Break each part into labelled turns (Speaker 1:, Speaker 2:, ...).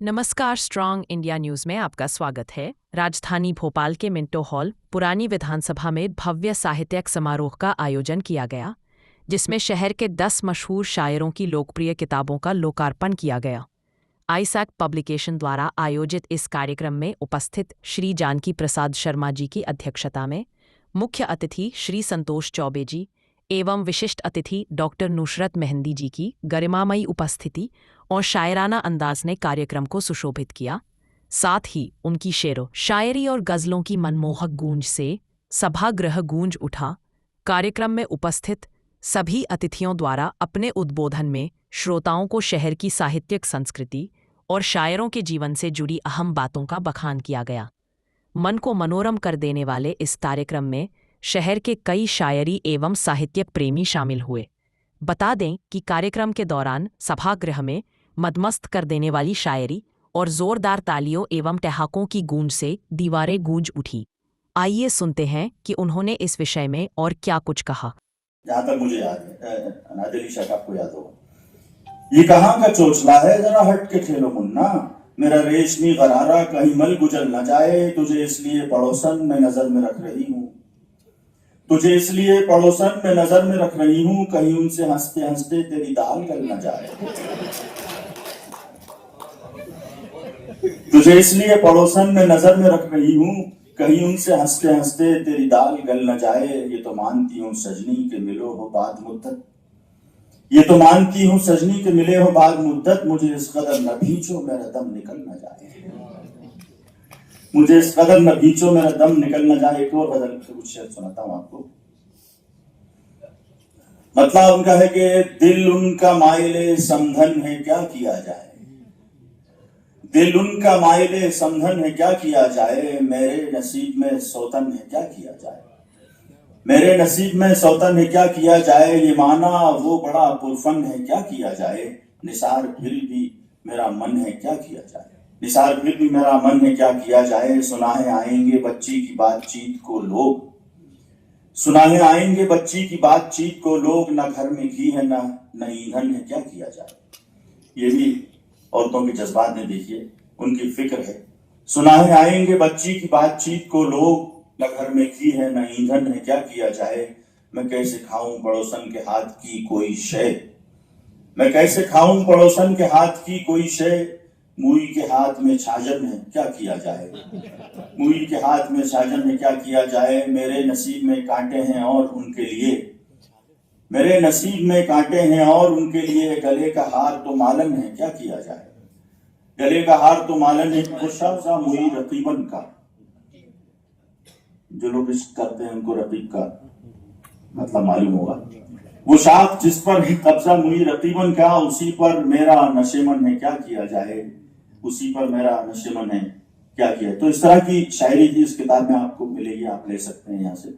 Speaker 1: नमस्कार, strong India news में आपका स्वागत है। राजधानी भोपाल के मिंटो हॉल पुरानी विधानसभा में भव्य साहित्यिक समारोह का आयोजन किया गया, जिसमें शहर के 10 मशहूर शायरों की लोकप्रिय किताबों का लोकार्पण किया गया। आईसैक पब्लिकेशन द्वारा आयोजित इस कार्यक्रम में उपस्थित श्री जानकी प्रसाद शर्मा जी की अध्यक्षता में मुख्य अतिथि श्री संतोष चौबे जी एवं विशिष्ट अतिथि डॉक्टर नुसरत मेहंदी जी की गरिमामयी उपस्थिति और शायराना अंदाज ने कार्यक्रम को सुशोभित किया। साथ ही उनकी शेरो शायरी और गज़लों की मनमोहक गूंज से सभागृह गूंज उठा। कार्यक्रम में उपस्थित सभी अतिथियों द्वारा अपने उद्बोधन में श्रोताओं को शहर की साहित्यिक संस्कृति और शायरों के जीवन से जुड़ी अहम बातों का बखान किया गया। मन को मनोरम कर देने वाले इस कार्यक्रम में शहर के कई शायरी एवं साहित्यिक प्रेमी शामिल हुए। बता दें कि कार्यक्रम के दौरान सभागृह में मदमस्त कर देने वाली शायरी और जोरदार तालियों एवं ठहाकों की गूंज से दीवारें गूंज उठी। आइए सुनते हैं कि उन्होंने इस विषय में और क्या कुछ कहा।
Speaker 2: जहाँ तक मुझे याद है, अनादिली शाह आपको याद होगा, ये कहाँ का चोचला है, जरा हट के खेलो मुन्ना, मेरा रेशमी गरारा कहीं मल गुजर न जाए, तुझे इसलिए पड़ोसन में नजर में रख रही हूँ, तुझे इसलिए पड़ोसन में नजर में रख रही हूँ, कहीं उनसे हंसते हंसते तेरी दाल गल न जाए, तुझे इसलिए पड़ोसन में नजर में रख रही हूँ, कहीं उनसे हंसते हंसते तेरी दाल गल न जाए। ये तो मानती हूँ सजनी के मिलो हो बाद मुद्दत, ये तो मानती हूँ सजनी के मिले हो बाद मुद्दत, मुझे इस कदर न भींचो मेरा दम निकल न जाए, मुझे इस कदर न भींचो मेरा दम निकल न जाए। एक और बदल के कुछ शेर सुनाता हूँ आपको। मतलब उनका है कि दिल उनका माइले समधन है क्या किया जाए, दिल उनका माइले समधन है क्या किया जाए, मेरे नसीब में सौतन है क्या किया जाए, मेरे नसीब में सौतन है क्या किया जाए, ये माना वो बड़ा पुरफन है क्या किया जाए, निसार फिर भी मेरा मन है क्या किया जाए, निसार फिर भी मेरा मन है क्या किया जाए। सुनाहे आएंगे बच्ची की बातचीत को लोग, सुनाहे आएंगे बच्ची की बातचीत को लोग, न घर में घी है न ईंधन है क्या किया जाए। ये भी औरतों के जज्बात ने देखिए, उनकी फिक्र है। सुनाहे आएंगे बच्ची की बातचीत को लोग, न घर में घी है न ईंधन है क्या किया जाए, मैं कैसे खाऊं पड़ोसन के हाथ की कोई शय, मैं कैसे खाऊं पड़ोसन के हाथ की कोई शय, मुई के हाथ में छाजन है क्या किया जाए, मुई के हाथ में छाजन है क्या किया जाए, मेरे नसीब में कांटे हैं और उनके लिए, मेरे नसीब में कांटे हैं और उनके लिए, गले का हार तो मालन है क्या किया जाए, गले का हार तो मालन है, खुशाफजा मुई रकीबन का, जो लोग इश्क करते हैं उनको रकीब का मतलब मालूम होगा, वो शाख जिस पर है कब्जा मुई रकीबन का, उसी पर मेरा नशेमन है क्या किया जाए, उसी पर मेरा नशेमन है क्या किया। तो इस तरह की शायरी थी इस किताब में, आपको मिलेगी, आप ले सकते हैं यहाँ से।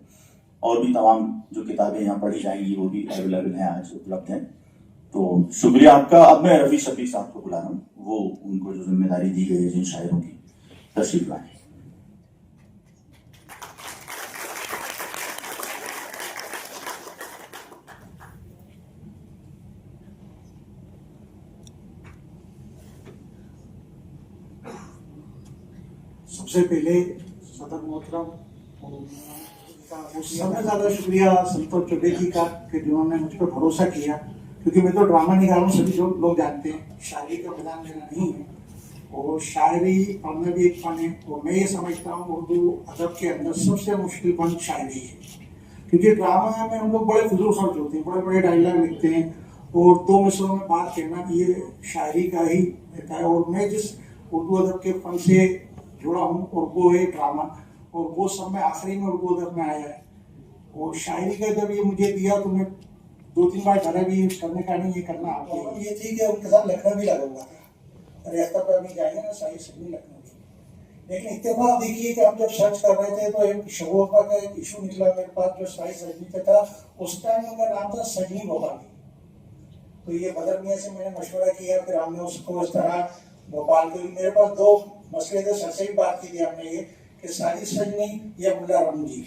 Speaker 2: और भी तमाम जो किताबें यहाँ पढ़ी जाएंगी वो भी अवेलेबल हैं, आज उपलब्ध हैं। तो शुक्रिया आपका। अब मैं रफी शफीक साहब को बुला रहा हूँ, वो उनको जो जिम्मेदारी दी गई है जिन शायरों की, तशरीफ लाएं।
Speaker 3: सबसे पहले सदर मोहतरम सबसे ज़्यादा शुक्रिया संतोष चौबे जी का कि जिन्होंने मुझ पर भरोसा किया, क्योंकि मैं तो ड्रामा निकाल रहा हूँ, सभी लोग जानते हैं शायरी का मैदान मेरा नहीं है, और शायरी पढ़ना भी एक फन है। और मैं ये समझता हूँ उर्दू अदब के अंदर सबसे मुश्किल फन शायरी है, क्योंकि ड्रामा में हम लोग बड़े फजूल खर्च होते हैं, बड़े बड़े डायलॉग लिखते हैं और 2 मिसरों में बात कहना, ये शायरी का ही रहता है। और मैं जिस उर्दू अदब के फन से जुड़ा हूँ और वो है ड्रामा, और वो सब में आखिरी में उर्दू अदब में आया है। और शायरी का जब ये मुझे दिया तो मैं 2-3 बार डरा भी करने का, नहीं ये करना आपको, ये थी कि उनके साथ लखनऊ भी लगूंगा, रियासत पर नहीं जाएंगे ना, शायरी सभी लखनऊ की। लेकिन इत्तेफाक देखिए कि हम जब सर्च कर रहे थे तो एक शगोफा का एक इशू निकला मेरे पास, जो शायरी सजनी पे था, उस टाइम उनका नाम था सजनी भोपाली। तो ये बदर मियाँ से मैंने मशवरा किया, फिर हमने उसको इस तरह भोपाल के, मेरे पास 2 मसले थे, सर से भी बात की थी हमने ये कि साजिद सजनी या मुल्ला रमजी,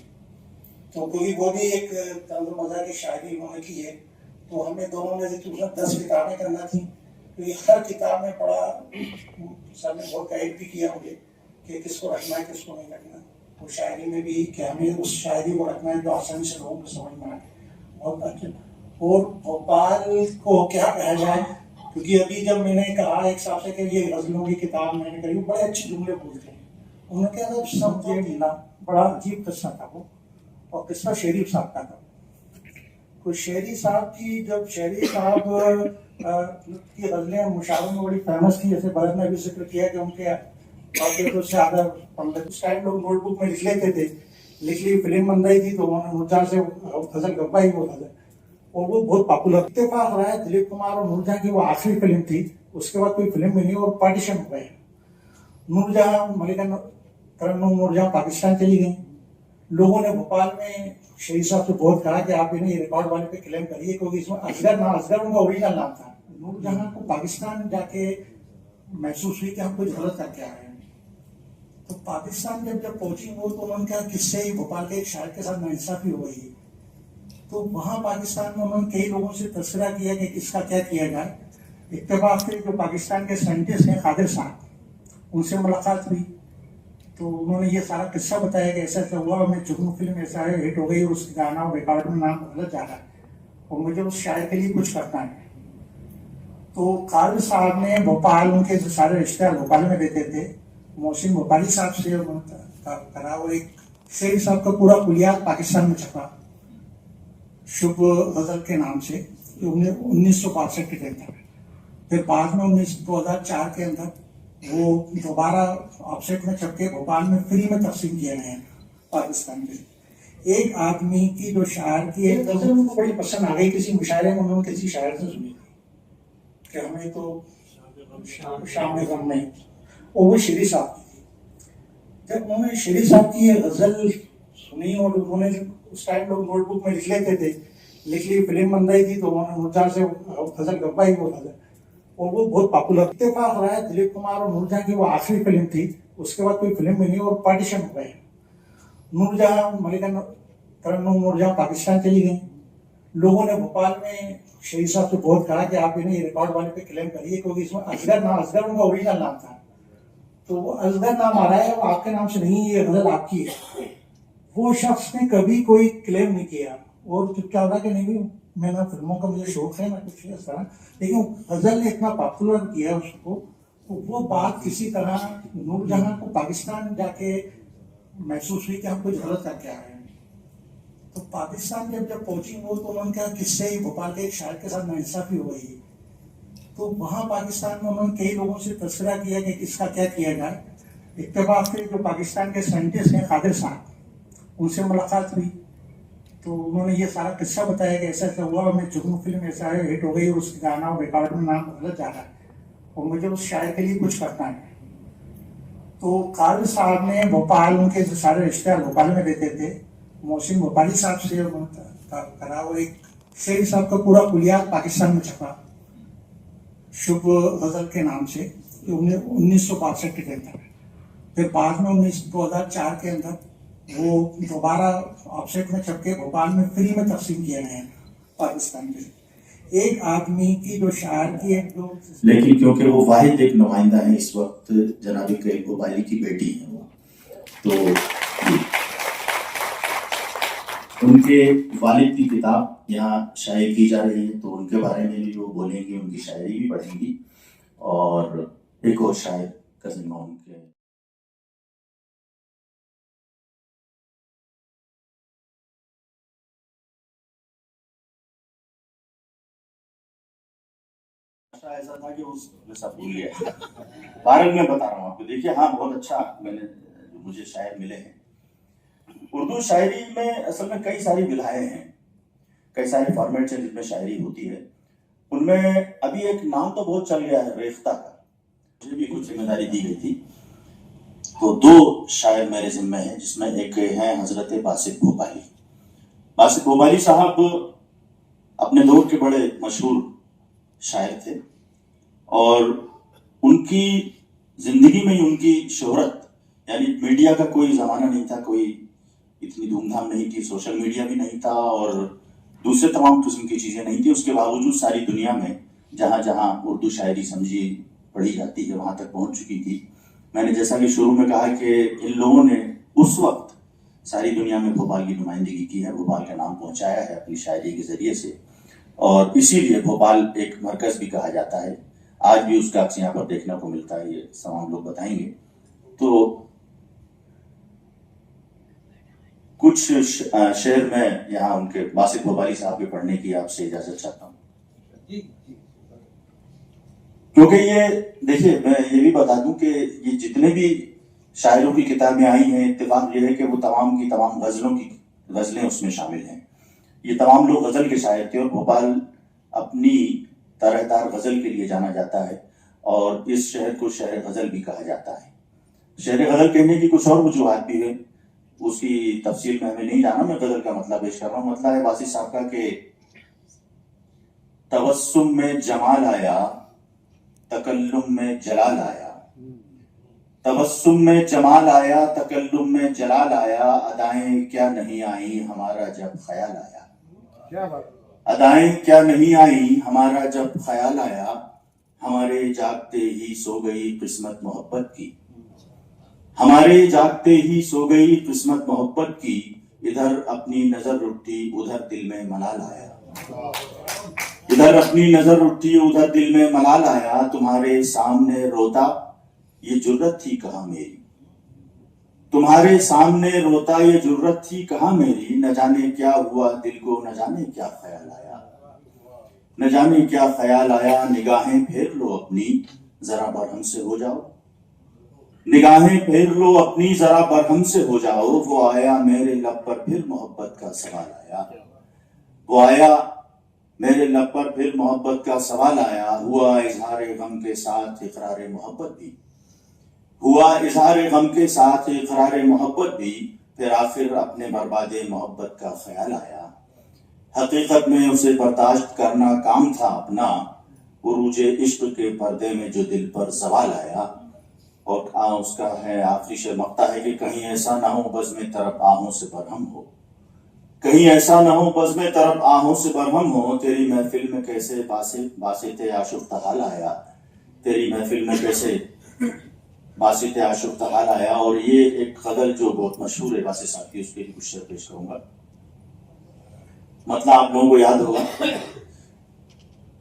Speaker 3: तो क्योंकि वो भी एक तंज मजा की शायरी उन्होंने की है, तो हमें दोनों ने 10 किताबें करना थी, तो ये हर किताब में बड़ा सर ने बहुत गाइड भी किया मुझे कि किसको रखना है किसको नहीं रखना। वो शायरी में भी कि हमें उस शायरी को रखना है जो आसानी से लोगों को समझ में आए। बहुत अच्छे। और भोपाल को क्या कहा जाए, क्योंकि अभी जब मैंने कहा एक साहब से कि ये गजलों की किताब मैंने करी, बड़े अच्छे जुमले बोलते हैं। उन्होंने कहा सब ये मिला, बड़ा अजीब किस्सा था वो। और किस्सा शेरी साहब का था। तो शेरी साहब की जब शेरी साहब की गजलें मुशायरों में बड़ी फेमस थी, जैसे भरत ने भी जिक्र किया कि उनके तो ज्यादा पंडित उस टाइम लोग नोटबुक में लिख लेते थे। लिख ली, फिल्म बन रही थी तो उन्होंने मुर्जा से गजल गब्बाई वो गजल, और वो बहुत पॉपुलर। इत्तेफाक रहा है दिलीप कुमार और नूरजहां की वो आखिरी फिल्म थी, उसके बाद कोई फिल्म भी नहीं और पार्टीशन हो गए। नूरजहां मलिका तरन्नुम नूरजहां पाकिस्तान चली गई। लोगों ने भोपाल में शहीद साहब से बहुत कहा कि आप इन्हें रिकॉर्ड वाले पे क्लेम करिए, क्योंकि इसमें असगर उनका ओरिजिनल नाम था। नूरजहां को पाकिस्तान जाके महसूस हुई कि हम कुछ गलत करके आ रहे हैं। तो पाकिस्तान जब पहुंची वो, तो उन्होंने कहा किससे भोपाल के एक शायर के साथ नाइंसाफी हो गई। तो वहां पाकिस्तान में उन्होंने कई लोगों से तस्करा किया कि किसका क्या किया जाए। इत्तेफाक से जो पाकिस्तान के साइंटिस्ट हैं कादिर साहब, उनसे मुलाकात हुई। तो उन्होंने ये सारा किस्सा बताया कि ऐसा ऐसा हुआ, मैं जुगनू फिल्म ऐसा है हिट हो गई और उसके गाना रिकॉर्ड में नाम गलत जा रहा है और मुझे उस शायर के लिए कुछ करना है। तो कादिर साहब ने भोपाल, उनके जो सारे रिश्तेदार भोपाल में रहते थे, मोहसिन भोपाली साहब से करा, और एक शेरी साहब का पूरा कुलियात पाकिस्तान में छपा शुभ गजल के नाम से, 1962 के अंदर। फिर बाद में 2004 के अंदर वो दोबारा ऑफसेट में छप के भोपाल में फ्री में तकसीम किए गए हैं पाकिस्तान के। एक आदमी की जो शायर की एक गजल उनको बड़ी पसंद आ गई, किसी मुशायरे में उन्होंने किसी शायर से सुनी कि हमें तो शाम में गम नहीं, और वो शेरी साहब की थी। जब उन्होंने शेरी साहब की ये गजल सुनी, और उन्होंने उस टाइम लोग नोटबुक में लिख लेते थे, लिख ली, फिल्म बन रही थी तो उन्होंने मुर्जा से गजल गब्बाई वो गजल, और वो बहुत पॉपुलर। इत्तेफाक रहा है दिलीप कुमार और नूरजहां की वो आखिरी फिल्म थी, उसके बाद कोई फिल्म भी नहीं और पार्टीशन हो गए। नूरजहां मलिका तरन्नुम नूरजहां पाकिस्तान चली गई। लोगों ने भोपाल में शहीद साहब से बहुत कहा कि आप इन्हें रिकॉर्ड वाले पे क्लेम करिए, क्योंकि इसमें असगर उनका ओरिजिनल नाम था। तो वो असगर नाम आ रहा है, वो आपके नाम से नहीं, ये गजल आपकी है। वो शख्स ने कभी कोई क्लेम नहीं किया और चुपचाप रहा कि नहीं मैं ना फिल्मों का मुझे शौक है ना कुछ इस तरह, लेकिन गजल ने इतना पॉपुलर किया उसको। तो वो बात किसी तरह नूरजहां को पाकिस्तान जाके महसूस हुई कि हम कुछ गलत करके आ रहे हैं। तो पाकिस्तान जब पहुंची वो, तो उन्होंने कहा किससे भोपाल के एक शायर के साथ नाइंसाफी हो गई। तो वहां पाकिस्तान में उन्होंने कई लोगों से तस्करा किया कि किसका क्या किया जाए। इत्तेफाक से जो पाकिस्तान के साइंटिस्ट हैं कादिर साहब, उनसे मुलाकात हुई। तो उन्होंने ये सारा किस्सा बताया कि ऐसा ऐसा हुआ, मैं जुगनू फिल्म ऐसा है हिट हो गई और उसके गाना रिकॉर्ड में नाम गलत जा रहा है और मुझे उस शायर के लिए कुछ करना है। तो कादिर साहब ने भोपाल, उनके जो सारे रिश्तेदार भोपाल में रहते थे, मोहसिन भोपाली साहब से करा, और एक शेरी साहब का पूरा कुलियात पाकिस्तान में छपा शुभ गजल के नाम से, 1962 के अंदर। फिर बाद में 2004 के अंदर वो दोबारा ऑफसेट में छप के भोपाल में फ्री में तकसीम किए गए हैं पाकिस्तान के। एक आदमी की जो शायर की एक जो,
Speaker 2: लेकिन क्योंकि वो वाहिद एक नुमाइंदा है इस वक्त, जनाबी करीम भोपाली की बेटी है वो, तो उनके वालिद की किताब यहाँ शाये की जा रही है, तो उनके बारे में भी वो बोलेंगे, उनकी शायरी भी पढ़ेंगी। और एक और शायर का जिम्मा उनके ऐसा था कि उस सब भूल गया। भारत में बता रहा हूँ आपको, देखिए हाँ बहुत अच्छा मैंने मुझे शायर मिले हैं। उर्दू शायरी में असल में कई सारी विधाएं हैं, कई सारे फॉर्मेट हैं जिसमें शायरी होती है। उनमें अभी एक नाम तो बहुत चल गया है रेख्ता का, मुझे भी कुछ जिम्मेदारी दी गई थी। तो दो शायर मेरे जिम्मे हैं, जिसमें एक है हजरत बासित भोपाली। बासित भोपाली साहब अपने दौर के बड़े मशहूर शायर थे और उनकी जिंदगी में ही उनकी शोहरत, यानी मीडिया का कोई जमाना नहीं था, कोई इतनी धूमधाम नहीं थी, सोशल मीडिया भी नहीं था और दूसरे तमाम किस्म की चीजें नहीं थी। उसके बावजूद सारी दुनिया में जहाँ जहाँ उर्दू शायरी समझी पढ़ी जाती है वहाँ तक पहुँच चुकी थी। मैंने जैसा कि शुरू में कहा कि इन लोगों ने उस वक्त सारी दुनिया में भोपाल की नुमाइंदगी की है, भोपाल का नाम पहुँचाया है अपनी शायरी के ज़रिए से, और इसीलिए भोपाल एक मरकज़ भी कहा जाता है। आज भी उसका अक्स यहाँ पर देखने को मिलता है, ये तमाम लोग बताएंगे। तो कुछ शेर में यहाँ उनके बासित भोपाली साहब के पढ़ने की आपसे इजाजत चाहता हूँ, क्योंकि ये देखिए मैं ये भी बता दूं कि ये जितने भी शायरों की किताबें आई हैं, इत्तेफाक ये है कि वो तमाम की तमाम गजलें उसमें शामिल हैं। ये तमाम लोग गजल के शायर थे और भोपाल अपनी तरहदार गजल के लिए जाना जाता है और इस शहर को शहर गजल भी कहा जाता है। शहर गजल कहने की कुछ और वजूहात भी है, उसकी तफसील में हमें नहीं जाना, मैं गजल का मतलब पेश कर रहा हूँ। मतलब है वासी साहब का कि तबस्सुम में जमाल आया, तकल्लुम में जलाल आया, तबस्सुम में जमाल आया, तकल्लुम में जलाल आया, अदाएं क्या नहीं आई हमारा जब ख्याल आया, अदाएं क्या नहीं आई हमारा जब ख्याल आया, हमारे जागते ही सो गई किस्मत मोहब्बत की, हमारे जागते ही सो गई किस्मत मोहब्बत की, इधर अपनी नजर उठी उधर दिल में मलाल आया, इधर अपनी नजर उठी उधर दिल में मलाल आया, तुम्हारे सामने रोता ये जुर्रत थी कहाँ मेरी, तुम्हारे सामने रोता ये जुर्रत थी कहाँ मेरी, न जाने क्या हुआ दिल को न जाने क्या ख्याल आया, न जाने क्या ख्याल आया, निगाहें फेर लो अपनी जरा बरहम से हो जाओ, निगाहें फेर लो अपनी जरा बरहम से हो जाओ, वो आया मेरे लब पर फिर मोहब्बत का सवाल आया, वो आया मेरे लब पर फिर मोहब्बत का सवाल आया, हुआ इजहार गम के साथ इकरार मोहब्बत भी, हुआ इजहार गम के साथ इकरार मोहब्बत भी, फिर आखिर अपने बर्बादे मोहब्बत का ख्याल आया, हकीकत में उसे बर्दाश्त करना काम था अपना, उरूजे इश्क के पर्दे में जो दिल पर सवाल आया। और उसका है आखिरी शेर मक्ता है कि कहीं ऐसा ना हो बज़्म तरफ आहों से बरहम हो, कहीं ऐसा ना हो बज़्म तरफ आहों से बरहम हो, तेरी महफिल में कैसे बासित आशुक तहाल आया, तेरी महफिल में कैसे बासित आशुक तहाल आया। और ये एक गजल जो बहुत मशहूर है बासित साहब की, उसके लिए कुछ शेर पेश करूंगा। मतलब आप लोगों को याद होगा,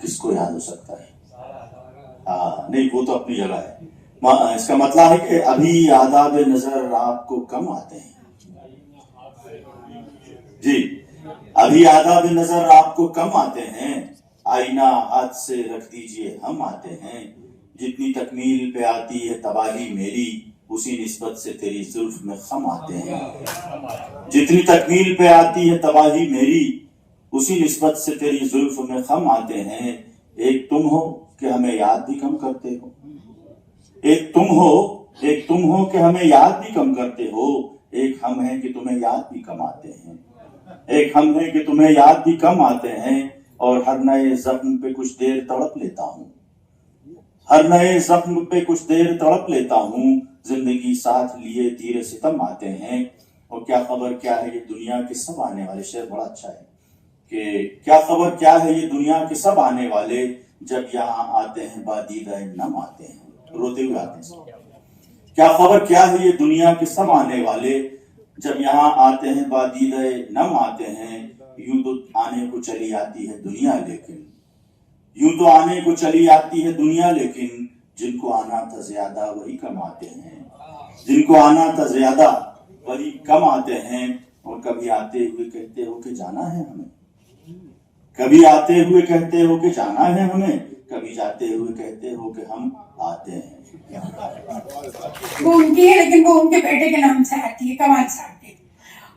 Speaker 2: किसको याद हो सकता है? हाँ नहीं, वो तो अपनी जगह है। इसका मतलब है कि अभी आदाब नजर आपको कम आते हैं जी, अभी आदाब नजर आपको कम आते हैं, आईना हाथ से रख दीजिए हम आते हैं, जितनी तकमील पे आती है तबाही मेरी, उसी निस्बत से तेरी जुल्फ में खम आते हैं, जितनी तकमील पे आती है तबाही मेरी, उसी निस्बत से तेरी जुल्फ में खम आते हैं। एक तुम हो कि हमें याद भी कम करते हो, एक तुम हो कि हमें याद भी कम करते हो, एक हम हैं कि तुम्हें याद भी कम आते हैं, एक हम हैं कि तुम्हें याद भी कम आते हैं। और हर नए जख्म पे कुछ देर तड़प लेता हूँ, हर नए जख्म पे कुछ देर तड़प लेता हूँ, जिंदगी साथ लिए तीर सितम आते हैं। और क्या खबर क्या है ये दुनिया के सब आने वाले, शेर बड़ा अच्छा है कि क्या खबर क्या है ये दुनिया के सब आने वाले, जब यहाँ आते हैं बादीदा नम आते हैं, रोते हुए आते हैं। क्या खबर क्या है ये दुनिया के सब आने वाले, जब यहाँ आते हैं बादीदा नम आते हैं। यूं तो आने को चली आती है दुनिया लेकिन, यूं तो आने को चली आती है दुनिया लेकिन, जिनको आना था ज्यादा वही कम आते हैं, जिनको आना था ज्यादा वही कम आते हैं। और कभी आते हुए कहते हो कि जाना है हमें, कभी आते हुए कहते हो कि जाना है हमें, कभी जाते हुए कहते हो कि हम आते हैं।
Speaker 4: वो उनकी है, लेकिन वो उनके बेटे के नाम से आती है, कमाल साहब की।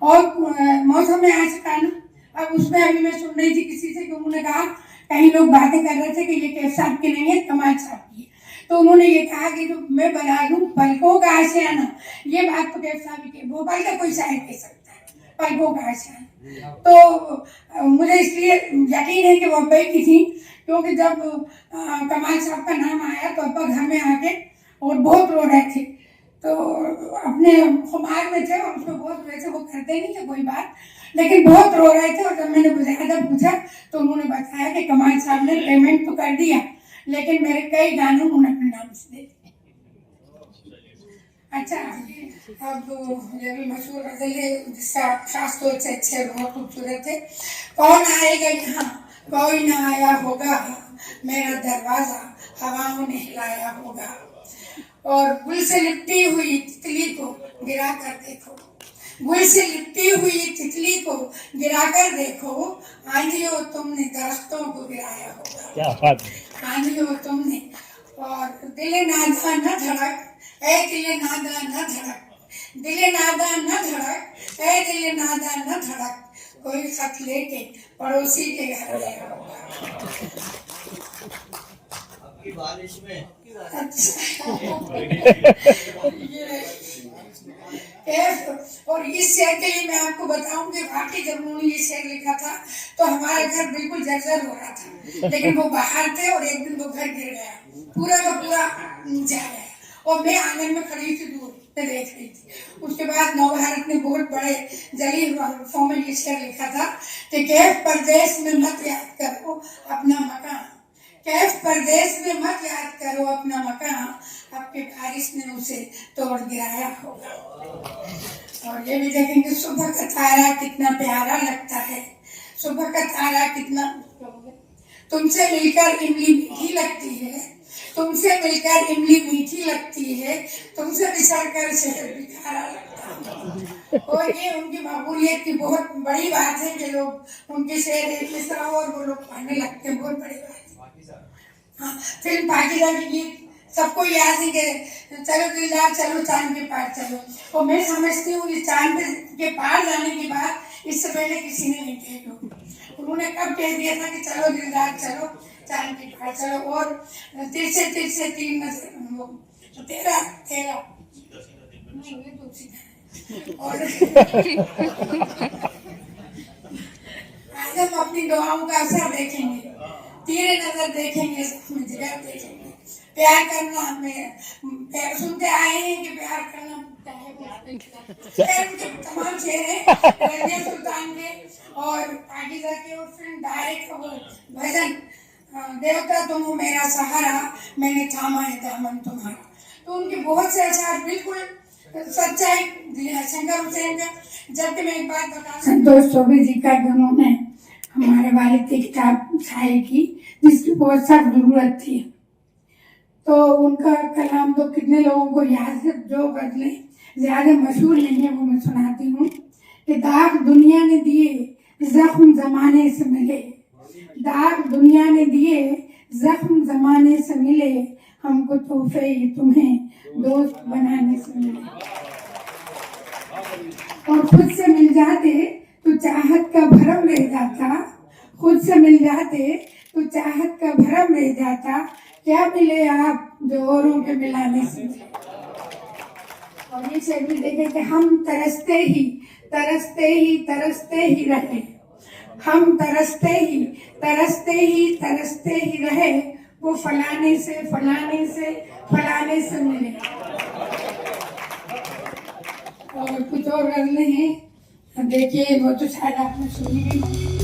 Speaker 4: और मौसम में आज का ना, अब उसमें अभी मैं सुन रही थी किसी से कि उन्होंने कहा, कई लोग बातें कर रहे थे कि ये कैफ साहब की नहीं है, कमाल साहब की है। तो उन्होंने ये कहा कि जो मैं बना दूं पलकों का आशियाना, ये बात तो कैफ साहब की, भोपाल का कोई शायर कह सकता है, पलकों का आशियाना। तो मुझे इसलिए यकीन है कि वो अब्बे की थी, क्योंकि जब कमाल साहब का नाम आया तो अब्बा घर में आके और बहुत रो रहे थे। तो अपने खुमार में थे और उसमें बहुत वैसे वो करते नहीं थे कोई बात, लेकिन बहुत रो रहे थे। और जब मैंने बुझाया पूछा तो उन्होंने बताया कि कमाल साहब ने पेमेंट तो कर दिया, लेकिन मेरे कई गाने उन्होंने अपने नाम से दे दिए। अच्छा, अब ये भी मशहूर गजल है जिसका खासतौर से अच्छे बहुत खूबसूरत है। कौन आएगा यहाँ, कोई ना आया होगा, मेरा दरवाजा हवाओं ने हिलाया होगा। और गुल से लिपटी हुई तितली को गिरा कर देखो, गुल से लिपटी हुई तितली को गिरा कर देखो, आंधियों तुमने दरख्तों को गिराया होगा। क्या बात है। आंधियों तुमने, और दिले नादा न धड़क, ऐ दिले नादा न धड़क, दिले नादा न धड़क, ऐ दिले नादा न धड़क, कोई खत लेके पड़ोसी के घर गया होगा। बारिश में और इस शेर के लिए मैं आपको बताऊं कि वाकई जब उन्होंने ये शेर लिखा था तो हमारा घर बिल्कुल जर्जर हो रहा था, लेकिन वो बाहर थे और एक दिन वो घर गिर गया, पूरा का पूरा नीचे आ गया और मैं आंगन में खड़ी थी, दूर पे देख रही थी। उसके बाद नवभारत ने बहुत बड़े जली फॉर्म में ये शेर लिखा था कि कैफ परदेश में मत याद करो अपना मकान, कैफ परदेश में मत याद करो अपना मकान, आपके बारिश ने उसे तोड़ गिराया होगा। और ये भी देखेंगे सुबह का तारा कितना प्यारा लगता है, सुबह का तारा कितना, तुमसे मिलकर इमली मीठी लगती है, तुमसे मिलकर इमली मीठी लगती है, तुमसे बिछड़कर शहर भी खारा लगता है। और ये उनकी मकबूलियत की बहुत बड़ी बात है कि लोग उनके शेर इस तरह और वो लोग पढ़ने लगते हैं, बहुत बड़ी बात है। हाँ, फिल्म पाकिजा की गीत सबको याद है कि चलो दिलदार चलो चांद के पार चलो, और मैं समझती हूँ कि चांद के पार जाने की बात इससे पहले किसी ने नहीं कही होगी। उन्होंने कब कह दिया था कि चलो दिलदार चलो चांद के पार चलो, और तिरछे तिरछे तीन नजर तेरा तेरा और आज हम अपनी दुआओं का असर देखेंगे, तेरे नजर देखेंगे, जिगर देखेंगे। प्यार करना हमें सुनते आए हैं कि प्यार करना उनके तमाम चेहरे रंजिया सुल्तान के और पाकिजा के, और फिर डायरेक्ट भजन देवता तुम हो मेरा सहारा, मैंने थामा है दामन तुम्हारा। तो उनके बहुत से अशार बिल्कुल सच्चाई शंकर हुसैन का। जबकि मैं एक बात बता, संतोष चौबे जी का उन्होंने हमारे वालिद की किताब शाये की जिसकी बहुत सख्त जरूरत थी, तो उनका कलाम तो कितने लोगों को याद है, जो गजलें ज्यादा मशहूर नहीं है वो मैं सुनाती हूँ कि दाग दुनिया ने दिए जख्म जमाने से मिले, दाग दुनिया ने दिए जख्म जमाने से मिले, हमको तोहफे ये तुम्हें दोस्त बनाने से मिले। और खुद से मिल जाते तो चाहत का भरम रह जाता, खुद से मिल जाते तो चाहत का भरम रह जाता, क्या मिले आप जो औरों के मिलाने से मिले। और ये शेर भी देखे कि हम तरसते ही तरसते ही तरसते ही रहे, हम तरसते ही तरसते ही तरसते ही रहे, वो फलाने से फलाने से फलाने से मिले। और कुछ और गजलें हैं, देखिए वो तो शायद आपने सुनी भी।